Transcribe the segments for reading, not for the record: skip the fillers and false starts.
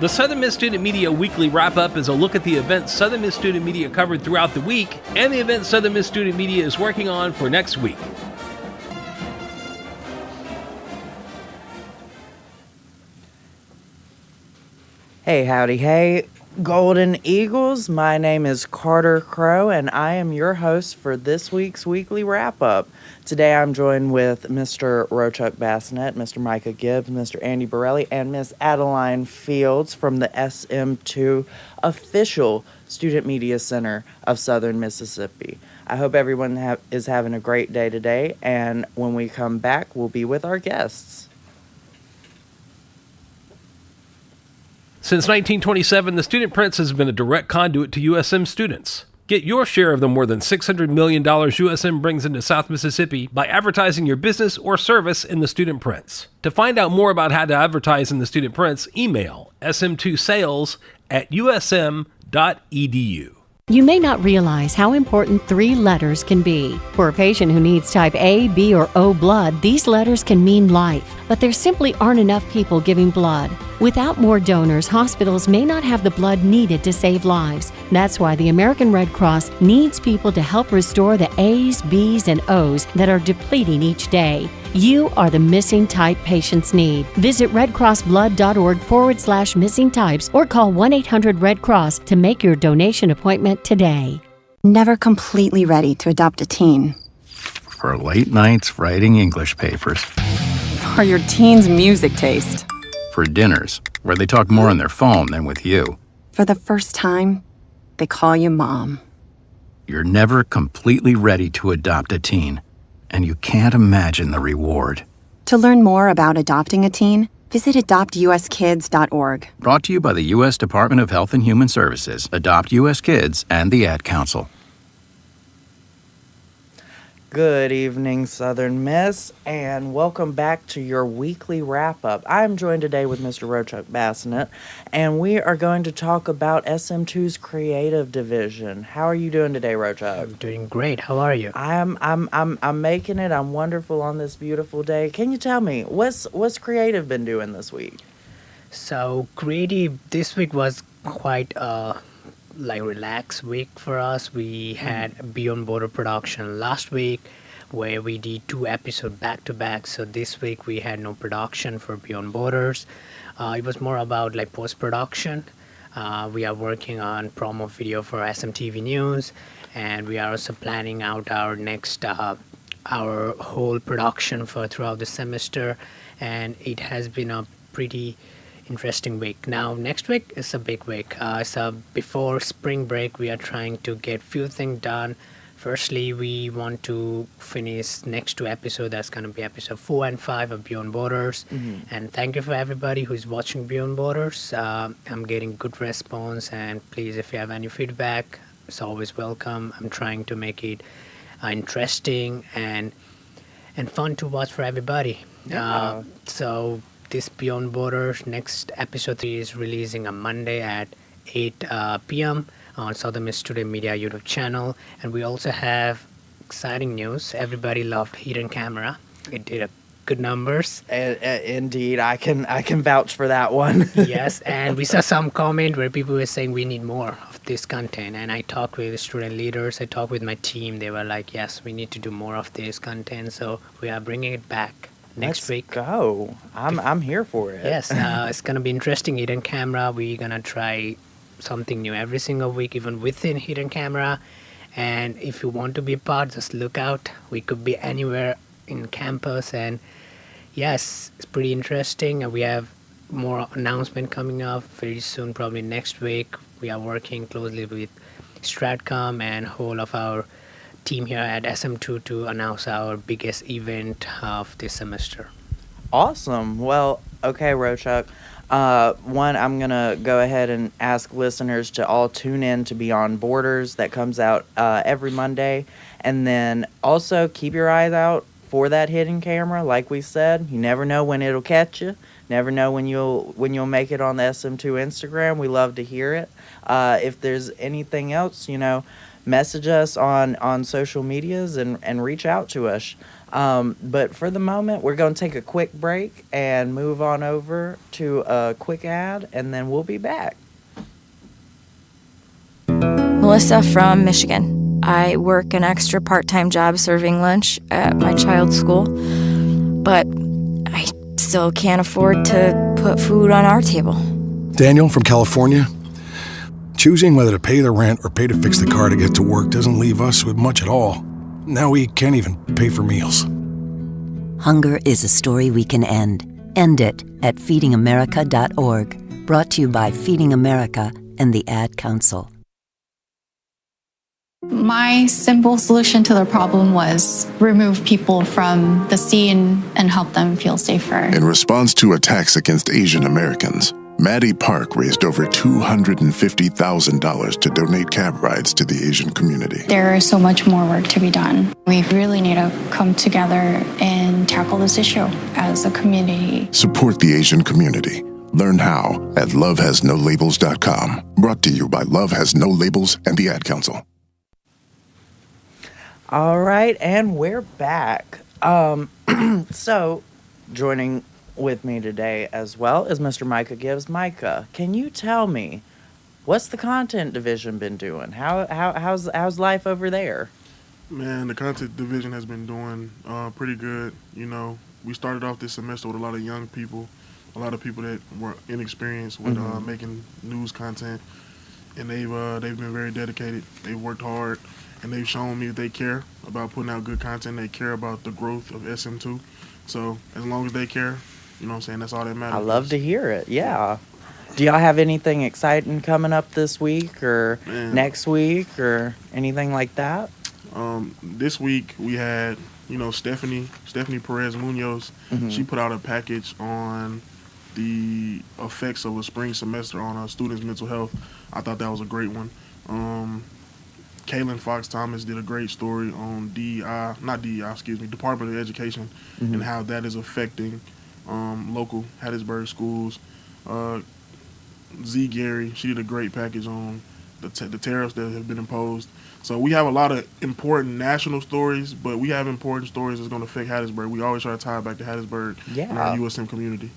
The Southern Miss Student Media Weekly Wrap Up is a look at the events Southern Miss Student Media covered throughout the week and the events Southern Miss Student Media is working on for next week. Hey, howdy, hey, Golden Eagles. My name is Carter Crow, and I am your host for this week's Weekly Wrap Up. Today I'm joined with Mr. Rochuck Bassinet, Mr. Micah Gibbs, Mr. Andy Borelli, and Miss Adeline Fields from the SM2 official Student Media Center of Southern Mississippi. I hope everyone is having a great day today, and when we come back, we'll be with our guests. Since 1927, the Student Prince has been a direct conduit to USM students. Get your share of the more than $600 million USM brings into South Mississippi by advertising your business or service in the Student Prince. To find out more about how to advertise in the Student Prince, email sm2sales@usm.edu. You may not realize how important 3 letters can be. For a patient who needs type A, B, or O blood, these letters can mean life, but there simply aren't enough people giving blood. Without more donors, hospitals may not have the blood needed to save lives. That's why the American Red Cross needs people to help restore the A's, B's, and O's that are depleting each day. You are the missing type patients need. Visit redcrossblood.org/missing types or call 1-800-RED-CROSS to make your donation appointment today. Never completely ready to adopt a teen. For late nights writing English papers. For your teen's music taste. For dinners where they talk more on their phone than with you. For the first time, they call you mom. You're never completely ready to adopt a teen, and you can't imagine the reward. To learn more about adopting a teen, visit adoptuskids.org. Brought to you by the U.S. Department of Health and Human Services, Adopt U.S. Kids, and the Ad Council. Good evening, Southern Miss, and welcome back to your weekly wrap-up. I'm joined today with Mr. Rochuck Bassinet, and we are going to talk about SM2's creative division. How are you doing today, Rochuck? I'm doing great. How are you? I'm making it. I'm wonderful on this beautiful day. Can you tell me what's creative been doing this week? So creative this week was quite relaxed week for us. We had Beyond Border production last week where we did 2 episodes back to back. So this week we had no production for Beyond Borders. It was more about post-production. We are working on promo video for SMTV News, and we are also planning out our next our whole production for throughout the semester, and it has been a pretty interesting week. Now next week is a big week. So before spring break we are trying to get few things done. Firstly, we want to finish next 2 episodes. That's going to be episode 4 and 5 of Beyond Borders. And thank you for everybody who's watching Beyond Borders. I'm getting good response, and please, if you have any feedback, it's always welcome. I'm trying to make it interesting and fun to watch for everybody. So this Beyond Borders next episode 3 is releasing on Monday at 8 p.m. on Southern Miss Student Media YouTube channel. And we also have exciting news. Everybody loved Hidden Camera. It did good numbers. Indeed, I can vouch for that one. Yes, and we saw some comment where people were saying we need more of this content. And I talked with the student leaders. I talked with my team. They were like, yes, we need to do more of this content. So we are bringing it back next week. Let's go. I'm here for it. Yes, it's gonna be interesting. Hidden Camera. We're gonna try something new every single week, even within Hidden Camera. And if you want to be a part, just look out. We could be anywhere in campus, and yes, it's pretty interesting. We have more announcement coming up very soon, probably next week. We are working closely with Stratcom and whole of our team here at SM2 to announce our biggest event of this semester. Awesome. Well, okay, Rochuck. One, I'm going to go ahead and ask listeners to all tune in to Beyond Borders. That comes out every Monday. And then also keep your eyes out for that hidden camera. Like we said, you never know when it'll catch you. Never know when you'll make it on the SM2 Instagram. We love to hear it. If there's anything else, message us on social medias and reach out to us. But for the moment, we're going to take a quick break and move on over to a quick ad, and then we'll be back. Melissa from Michigan. I work an extra part-time job serving lunch at my child's school, but I still can't afford to put food on our table. Daniel from California. Choosing whether to pay the rent or pay to fix the car to get to work doesn't leave us with much at all. Now we can't even pay for meals. Hunger is a story we can end. End it at feedingamerica.org. Brought to you by Feeding America and the Ad Council. My simple solution to the problem was remove people from the scene and help them feel safer. In response to attacks against Asian Americans, Maddie Park raised over $250,000 to donate cab rides to the Asian community. There is so much more work to be done. We really need to come together and tackle this issue as a community. Support the Asian community. Learn how at lovehasnolabels.com. Brought to you by Love Has No Labels and the Ad Council. All right, and we're back. So, joining with me today as well is Mr. Micah Gibbs. Micah, can you tell me, what's the content division been doing? How's life over there? Man, the content division has been doing pretty good. You know, we started off this semester with a lot of young people, a lot of people that were inexperienced with making news content, and they've been very dedicated. They've worked hard. And they've shown me that they care about putting out good content. They care about the growth of SM2. So as long as they care, you know what I'm saying, that's all that matters. I love to hear it, yeah. Do y'all have anything exciting coming up this week or next week or anything like that? This week we had, you know, Stephanie Perez Munoz. She put out a package on the effects of a spring semester on a student's mental health. I thought that was a great one. Kaylin Fox Thomas did a great story on Department of Education and how that is affecting local Hattiesburg schools. Z. Gary, she did a great package on the tariffs that have been imposed. So we have a lot of important national stories, but we have important stories that's going to affect Hattiesburg. We always try to tie it back to Hattiesburg and our USM community.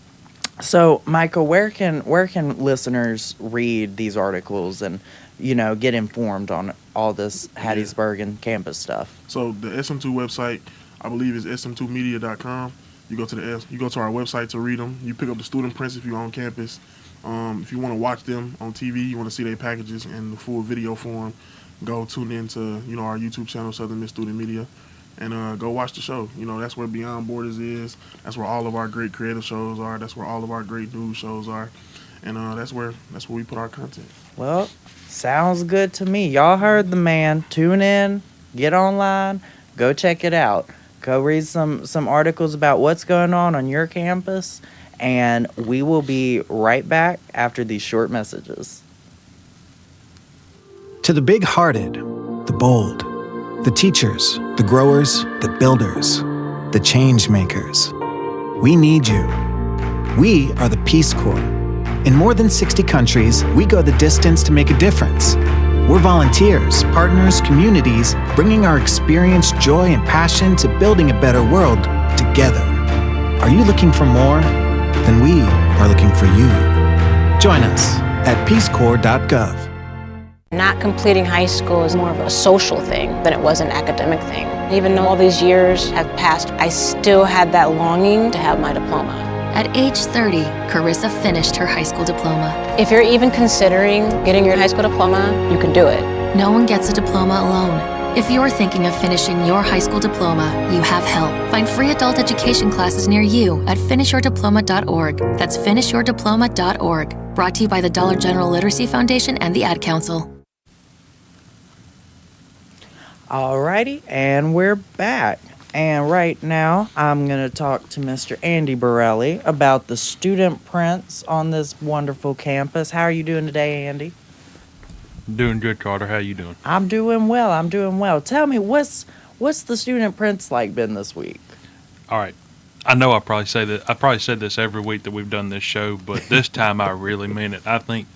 So, Michael, where can listeners read these articles and, you know, get informed on all this Hattiesburg and campus stuff? So the SM2 website, I believe, is sm2media.com. You go to our website to read them. You pick up the student prints if you're on campus. If you want to watch them on TV, you want to see their packages in the full video form, go tune into, you know, our YouTube channel, Southern Miss Student Media, and go watch the show. You know, that's where Beyond Borders is. That's where all of our great creative shows are. That's where all of our great news shows are. And that's where we put our content. Well, sounds good to me. Y'all heard the man. Tune in, get online, go check it out. Go read some articles about what's going on your campus, and we will be right back after these short messages. To the big-hearted, the bold, the teachers, the growers, the builders, the change makers, we need you. We are the Peace Corps. In more than 60 countries, we go the distance to make a difference. We're volunteers, partners, communities, bringing our experience, joy, and passion to building a better world together. Are you looking for more? Then we are looking for you. Join us at peacecorps.gov. Not completing high school is more of a social thing than it was an academic thing. Even though all these years have passed, I still had that longing to have my diploma. At age 30, Carissa finished her high school diploma. If you're even considering getting your high school diploma, you can do it. No one gets a diploma alone. If you're thinking of finishing your high school diploma, you have help. Find free adult education classes near you at finishyourdiploma.org. That's finishyourdiploma.org. Brought to you by the Dollar General Literacy Foundation and the Ad Council. Alrighty, and we're back. And right now, I'm going to talk to Mr. Andy Borelli about the student prints on this wonderful campus. How are you doing today, Andy? Doing good, Carter. How you doing? I'm doing well. Tell me, what's the student prints like been this week? All right. I know I probably said this every week that we've done this show, but this time I really mean it. I think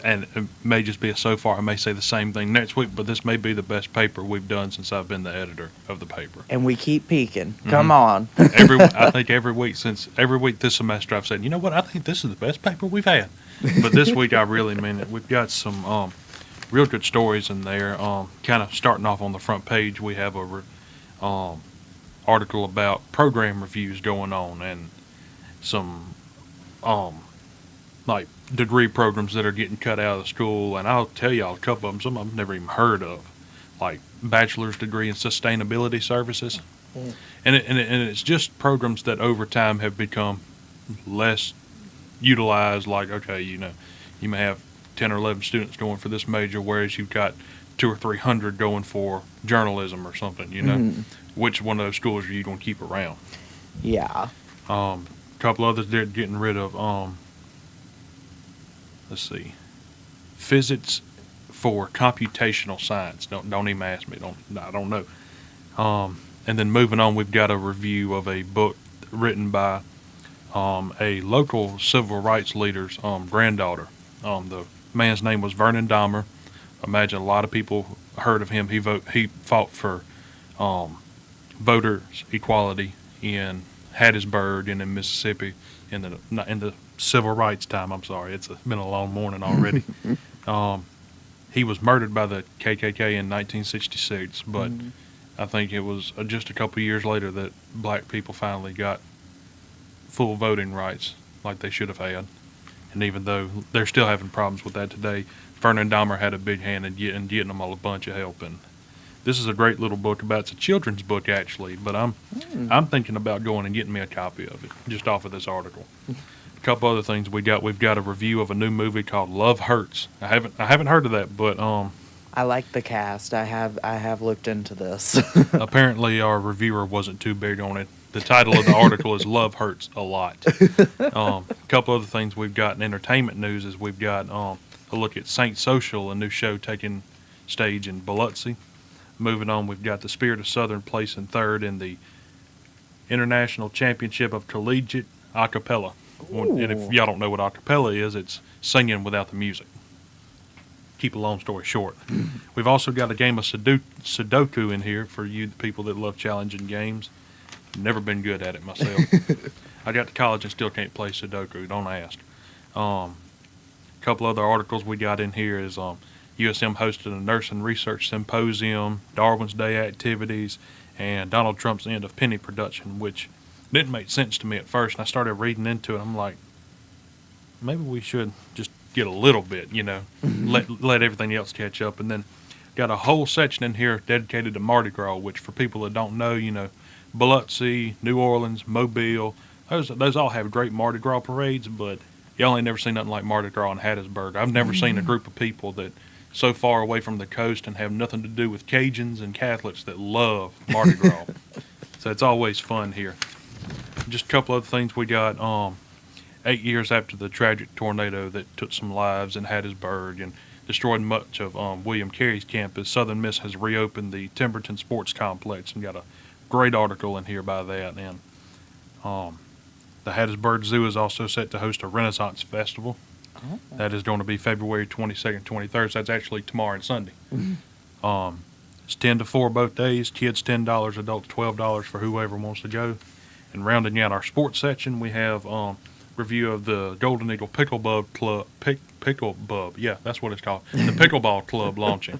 and it may just be a so far. I may say the same thing next week, but this may be the best paper we've done since I've been the editor of the paper. And we keep peaking. Come on. I think every week this semester I've said, you know what, I think this is the best paper we've had. But this week I really mean it. We've got some real good stories in there. Kind of starting off on the front page, we have a article about program reviews going on and some like degree programs that are getting cut out of the school, and I'll tell y'all a couple of them, some I've never even heard of, like bachelor's degree in sustainability services. And it's just programs that over time have become less utilized. Like, okay, you may have 10 or 11 students going for this major, whereas you've got 200 or 300 going for journalism or something, which one of those schools are you going to keep around? Yeah. A couple others they're getting rid of, let's see, physics for computational science. Don't even ask me. I don't know. And then moving on, we've got a review of a book written by a local civil rights leader's granddaughter. The man's name was Vernon Dahmer. Imagine a lot of people heard of him. He fought for voters equality in Hattiesburg and in Mississippi in the civil rights time. I'm sorry, it's been a long morning already. He was murdered by the KKK in 1966, but I think it was just a couple of years later that black people finally got full voting rights like they should have had. And even though they're still having problems with that today, Vernon Dahmer had a big hand in getting them all a bunch of help. And this is a great little book it's a children's book actually, but I'm thinking about going and getting me a copy of it just off of this article. A couple other things we've got a review of a new movie called Love Hurts. I haven't heard of that, but I like the cast. I have looked into this. Apparently our reviewer wasn't too big on it. The title of the article is Love Hurts a Lot. A couple other things we've got in entertainment news is we've got a look at Saint Social, a new show taking stage in Biloxi. Moving on, we've got the Spirit of Southern placing third in the International Championship of Collegiate Acapella. And if y'all don't know what acapella is, it's singing without the music. Keep a long story short. We've also got a game of Sudoku in here for you, the people that love challenging games. Never been good at it myself. I got to college and still can't play Sudoku. Don't ask. A couple other articles we got in here is USM hosted a nursing research symposium, Darwin's Day activities, and Donald Trump's end of penny production, which didn't make sense to me at first. And I started reading into it. I'm like, maybe we should just get a little bit, let everything else catch up. And then got a whole section in here dedicated to Mardi Gras, which for people that don't know, Biloxi, New Orleans, Mobile, those all have great Mardi Gras parades, but y'all ain't never seen nothing like Mardi Gras in Hattiesburg. I've never seen a group of people that so far away from the coast and have nothing to do with Cajuns and Catholics that love Mardi Gras. So it's always fun here. Just a couple other things we got. 8 years after the tragic tornado that took some lives in Hattiesburg and destroyed much of William Carey's campus, Southern Miss has reopened the Timberton Sports Complex and got a great article in here by that. And the Hattiesburg Zoo is also set to host a Renaissance Festival. That is going to be February 22nd, 23rd. So that's actually tomorrow and Sunday. It's 10 to 4 both days. Kids $10, adults $12 for whoever wants to go. And rounding out our sports section, we have review of the Golden Eagle Pickleball Club. Pickleball, yeah, that's what it's called. The Pickleball Club launching.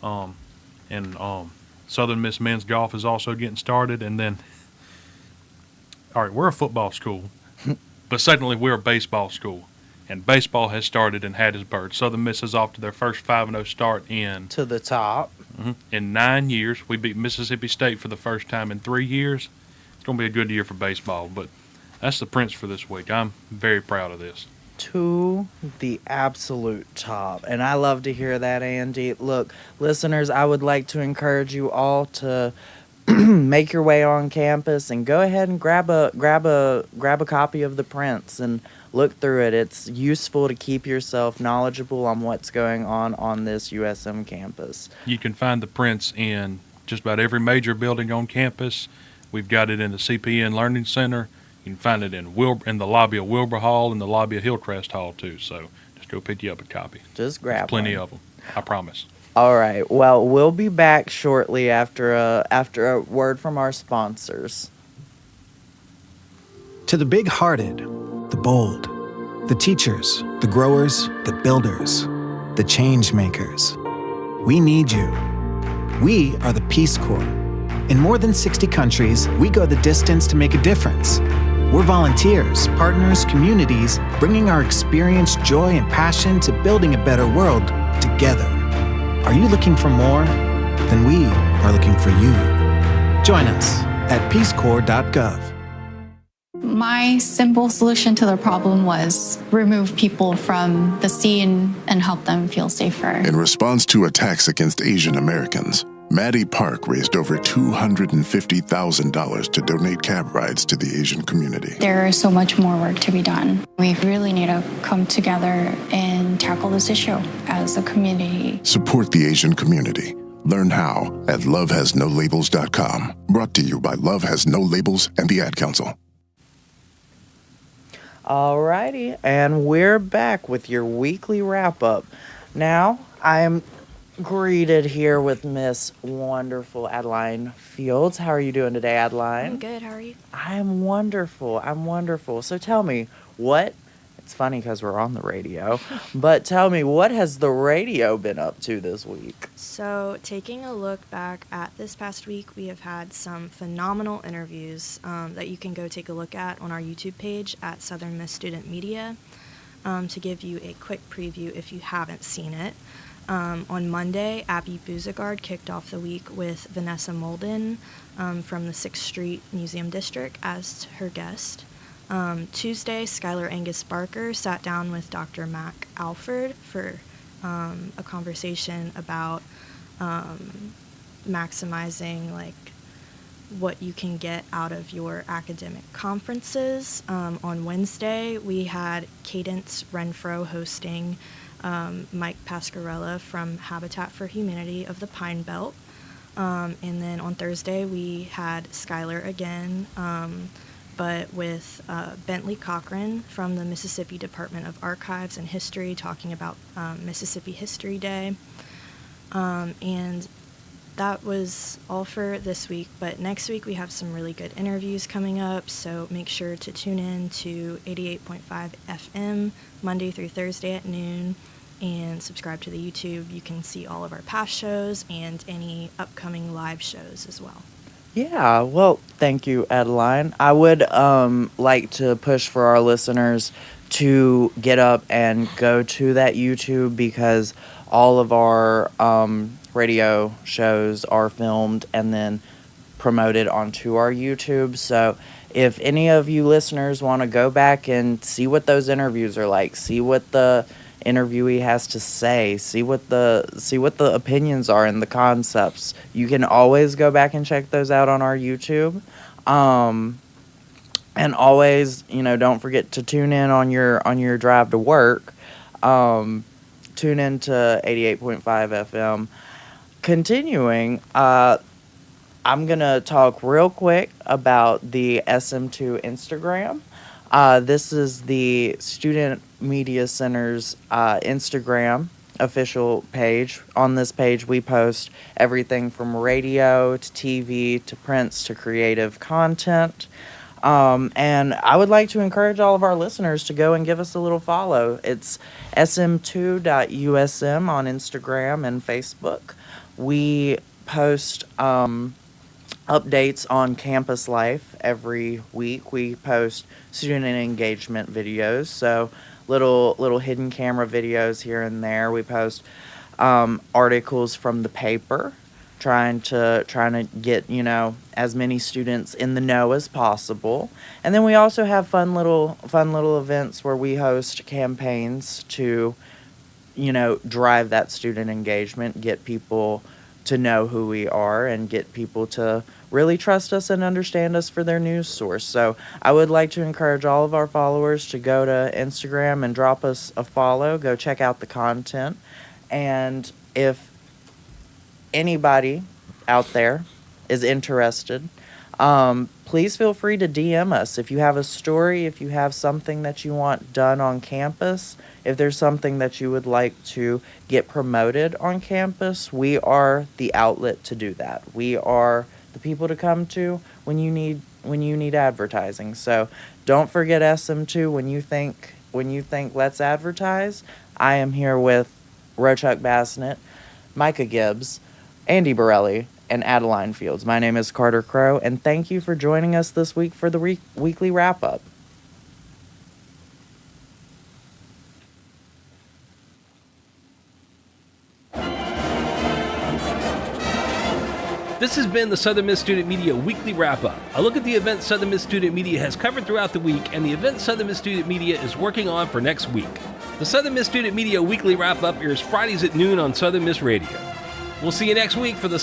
And Southern Miss men's golf is also getting started. And then, all right, we're a football school, but secondly, we're a baseball school. And baseball has started in Hattiesburg. Southern Miss is off to their first 5-0 start to the top. In 9 years. We beat Mississippi State for the first time in 3 years. It's going to be a good year for baseball, but that's the Prince for this week. I'm very proud of this. To the absolute top. And I love to hear that, Andy. Look, listeners, I would like to encourage you all to make your way on campus and go ahead and grab a copy of The Prince and look through it. It's useful to keep yourself knowledgeable on what's going on this USM campus. You can find The Prince in just about every major building on campus. We've got it in the CPN Learning Center. You can find it in the lobby of Wilbur Hall and the lobby of Hillcrest Hall too. So just go pick you up a copy. Just grab There's plenty one. of them. I promise. All right. Well, we'll be back shortly after a word from our sponsors. To the big-hearted, the bold, the teachers, the growers, the builders, the change makers, we need you. We are the Peace Corps. In more than 60 countries, we go the distance to make a difference. We're volunteers, partners, communities, bringing our experience, joy, and passion to building a better world together. Are you looking for more? Then we are looking for you. Join us at peacecorps.gov. My simple solution to the problem was remove people from the scene and help them feel safer. In response to attacks against Asian Americans, Maddie Park raised over $250,000 to donate cab rides to the Asian community. There is so much more work to be done. We really need to come together and tackle this issue as a community. Support the Asian community. Learn how at lovehasnolabels.com. Brought to you by Love Has No Labels and the Ad Council. Alrighty, and we're back with your weekly wrap-up. Now, I am greeted here with Miss Wonderful Adeline Fields. How are you doing today, Adeline? I'm good. How are you? I'm wonderful. So tell me, it's funny because we're on the radio, but tell me, what has the radio been up to this week? So, taking a look back at this past week, we have had some phenomenal interviews that you can go take a look at on our YouTube page at Southern Miss Student Media. To give you a quick preview if you haven't seen it. On Monday, Abby Buzigard kicked off the week with Vanessa Molden from the 6th Street Museum District as her guest. Tuesday, Skylar Angus Barker sat down with Dr. Mac Alford for a conversation about maximizing what you can get out of your academic conferences. On Wednesday, we had Cadence Renfro hosting Mike Pascarella from Habitat for Humanity of the Pine Belt. And then on Thursday, we had Skylar again, but with Bentley Cochran from the Mississippi Department of Archives and History talking about Mississippi History Day. And that was all for this week, but next week we have some really good interviews coming up, so make sure to tune in to 88.5 FM Monday through Thursday at noon and subscribe to the YouTube. You can see all of our past shows and any upcoming live shows as well. Yeah, well, thank you, Adeline. I would like to push for our listeners to get up and go to that YouTube because all of our radio shows are filmed and then promoted onto our YouTube. So if any of you listeners want to go back and see what those interviews are like, see what the interviewee has to say, see what the opinions are and the concepts, you can always go back and check those out on our YouTube. And always, don't forget to tune in on your drive to work. Tune in to 88.5 FM. Continuing, I'm going to talk real quick about the SM2 Instagram. This is the Student Media Center's Instagram official page. On this page, we post everything from radio to TV to prints to creative content. And I would like to encourage all of our listeners to go and give us a little follow. It's sm2.usm on Instagram and Facebook. We post updates on campus life every week. We post student engagement videos, so little hidden camera videos here and there. We post articles from the paper, trying to get as many students in the know as possible. And then we also have fun little events where we host campaigns to drive that student engagement, get people to know who we are, and get people to really trust us and understand us for their news source. So I would like to encourage all of our followers to go to Instagram and drop us a follow. Go check out the content. And if anybody out there is interested, Please feel free to DM us if you have a story, if you have something that you want done on campus, if there's something that you would like to get promoted on campus. We are the outlet to do that. We are the people to come to when you need advertising. So don't forget SM2 when you think let's advertise. I am here with Rochuck Bassnett, Micah Gibbs, Andy Borelli, and Adeline Fields. My name is Carter Crow, and thank you for joining us this week for the weekly wrap-up. This has been the Southern Miss Student Media Weekly Wrap-Up. A look at the events Southern Miss Student Media has covered throughout the week and the events Southern Miss Student Media is working on for next week. The Southern Miss Student Media Weekly Wrap-Up airs Fridays at noon on Southern Miss Radio. We'll see you next week for the